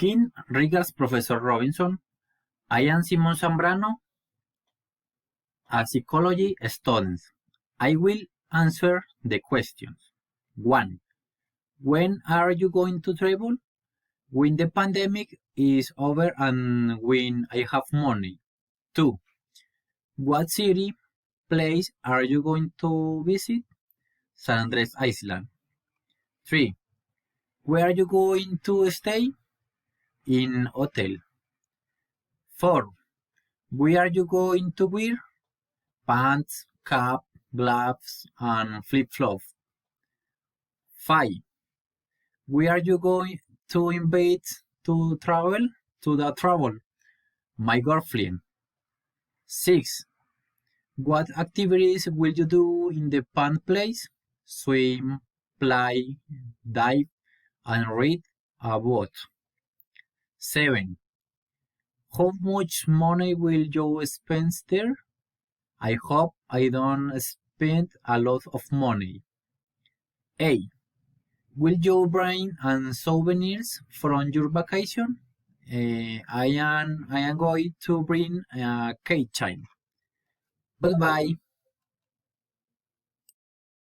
King regards Professor Robinson. I am Simón Zambrano, a psychology student. I will answer the questions. 1. When are you going to travel? When the pandemic is over and when I have money. 2. What city, place are you going to visit? San Andres Island. 3. Where are you going to stay? In hotel. 4. Where are you going to wear? Pants, cap, gloves, and flip-flops. 5. Where are you going to invite to travel? To the travel? My girlfriend. 6. What activities will you do in the pond place? Swim, play, dive, and read a book. 7. How much money will you spend there? I hope I don't spend a lot of money. 8. Will you bring souvenirs from your vacation? I am going to bring a keychain. Bye bye.